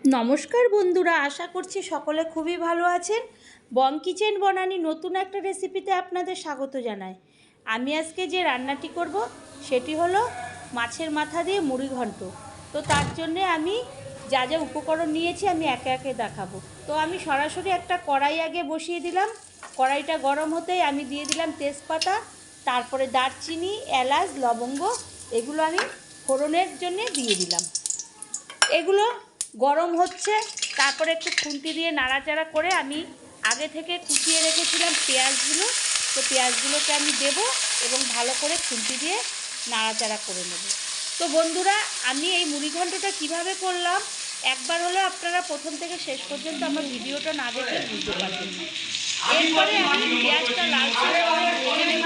নমস্কার বন্ধুরা, আশা করছি সকলে খুবই ভালো আছেন। বং কিচেন বনানি নতুন একটা রেসিপিতে আপনাদের স্বাগত জানাই। আমি আজকে যে রান্নাটি করব সেটি হলো মাছের মাথা দিয়ে মুড়ি ঘন্ট। তো তার জন্য আমি যা যা উপকরণ নিয়েছি আমি একে একে দেখাবো। তো আমি সরাসরি একটা কড়াই আগে বসিয়ে দিলাম। কড়াইটা গরম হতেই আমি দিয়ে দিলাম তেজপাতা, তারপরে দারচিনি, এলাচ, লবঙ্গ, এগুলো আমি ফোড়নের জন্য দিয়ে দিলাম। এগুলো গরম হচ্ছে, তারপরে একটু খুন্তি দিয়ে নাড়াচাড়া করে আমি আগে থেকে কুচিয়ে রেখেছিলাম পেঁয়াজগুলো। তো পেঁয়াজগুলোকে আমি দেব এবং ভালো করে খুন্তি দিয়ে নাড়াচাড়া করে নেব। তো বন্ধুরা, আমি এই মুড়ি ঘন্টটা কীভাবে করলাম একবার হলে আপনারা প্রথম থেকে শেষ পর্যন্ত আমার ভিডিওটা না দেখলে বুঝতে পারবেন না। এরপরে আমি পেঁয়াজটা লালচে করে ভেজে নেব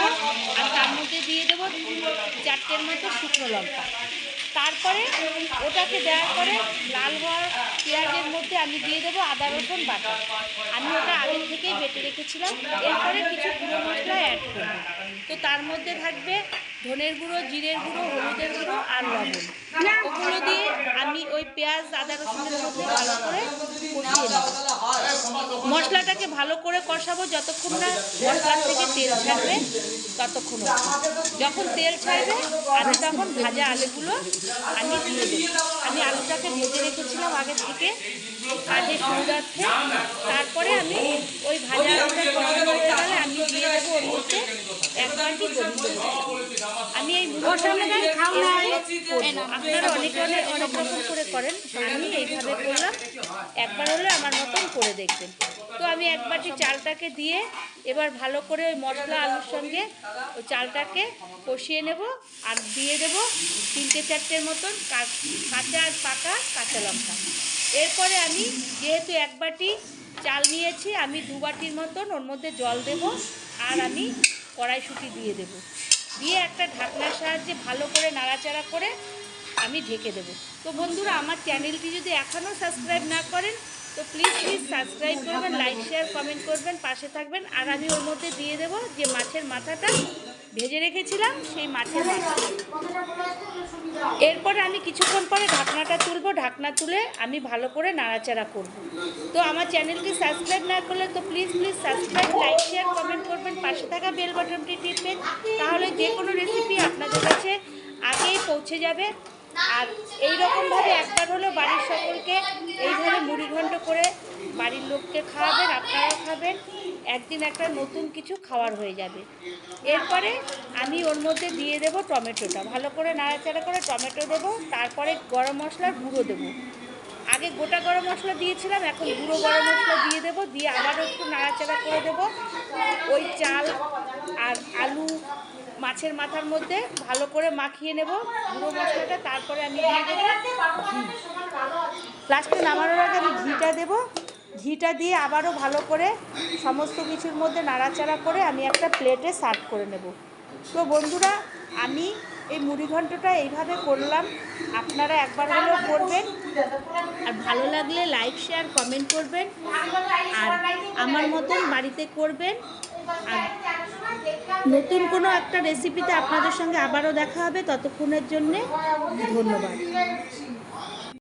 আর তার মধ্যে দিয়ে দেবো 4টের মতো শুকনো লঙ্কা। তারপরে ওটাকে দেওয়ার পরে লাল হওয়ার পেঁয়াজের মধ্যে আমি দিয়ে দেবো আদা রসুন বাটা। আমি ওটা আগে থেকেই বেটে রেখেছিলাম। এরপরে কিছু গুঁড়ো মশলা অ্যাড করব। তো তার মধ্যে থাকবে ধনের গুঁড়ো, জিরের গুঁড়ো, হলুদের গুঁড়ো আর লবণ। ওগুলো দিয়ে আমি ওই পেঁয়াজ আদা রসুনের মধ্যে ভালো করে কষিয়ে নেব। মশলাটাকে ভালো করে কষাবো যতক্ষণ না মশলার থেকে তেল ছাড়বে ততক্ষণ। যখন তেল ছাড়বে আমি তখন ভাজা আলুগুলো আমি দিয়ে দেবো। আমি আলুটাকে ভেজে রেখেছিলাম আগে থেকে কাজের সুবিধার্থে। তারপরে আমি ওই ভাজা আলুটা কষানো হয়ে গেলে আমি দিয়ে দেবো ওর মধ্যে 1 বাটি গোবিন্দ মশলা। আমি এই আপনারা অনেকে অনেক রকম করে করেন, আমি এইভাবে করলাম। একবার হলে আমার মতন করে দেখবেন। তো আমি 1 বাটি চালটাকে দিয়ে এবার ভালো করে ওই মশলা আলুর সঙ্গে ওই চালটাকে কষিয়ে নেব আর দিয়ে দেব 3-4টের মতন কাঁচা আর পাকা কাঁচা লঙ্কা। এরপরে আমি যেহেতু 1 বাটি চাল নিয়েছি, আমি 2 বাটির মতন ওর মধ্যে জল দেব আর আমি কড়াইশুঁটি দিয়ে দেব। দিয়ে একটা ঢাকনার সাহায্যে ভালো করে নাড়াচাড়া করে আমি ঢেকে দেব। তো বন্ধুরা, আমার চ্যানেলটি যদি এখনও সাবস্ক্রাইব না করেন তো প্লিজ সাবস্ক্রাইব করবেন, লাইক শেয়ার কমেন্ট করবেন, পাশে থাকবেন। আর আমি ওর মধ্যে দিয়ে দেব যে মাছের মাথাটা ভেজে রেখেছিলাম, সেই মাছের মাথা। এরপরে আমি কিছুক্ষণ পরে ঢাকনাটা তুলবো। ঢাকনা তুলে আমি ভালো করে নাড়াচাড়া করব। তো আমার চ্যানেলটি সাবস্ক্রাইব না করলে তো please subscribe, like share comment করবেন, পাশে থাকা বেল বাটনটি টিপবেন। তাহলে যে কোনো রেসিপি আপনাদের কাছে আগেই পৌঁছে যাবে। আর এই রকমভাবে একবার হলেও বাড়ির সকলকে এইভাবে মুড়ি ঘন্ট করে বাড়ির লোককে খাওয়াবেন, আপনারাও খাবেন। একদিন একটা নতুন কিছু খাওয়ার হয়ে যাবে। এরপরে আমি ওর মধ্যে দিয়ে দেব টমেটোটা, ভালো করে নাড়াচাড়া করে টমেটো দেবো। তারপরে গরম মশলার গুঁড়ো দেবো। আগে গোটা গরম মশলা দিয়েছিলাম, এখন গুঁড়ো গরম মশলা দিয়ে দেবো। দিয়ে আবারও একটু নাড়াচাড়া করে দেবো। ওই চাল আর আলু মাছের মাথার মধ্যে ভালো করে মাখিয়ে নেব গুঁড়ো মশলাটা। তারপরে আমি দিয়ে দেবো ঘি। লাস্টে নামানোর আগে আমি ঘিটা দেবো। ঘিটা দিয়ে আবারও ভালো করে সমস্ত কিছুর মধ্যে নাড়াচাড়া করে আমি একটা প্লেটে সার্ভ করে নেব। তো বন্ধুরা, আমি এই মুড়ি ঘন্টটা এইভাবে করলাম। আপনারা একবার হলেও করবেন। আর ভালো লাগলে লাইক শেয়ার কমেন্ট করবেন আর আমার মতন বাড়িতে করবেন। আর নতুন কোনো একটা রেসিপিতে আপনাদের সঙ্গে আবারও দেখা হবে। ততক্ষণের জন্যে ধন্যবাদ।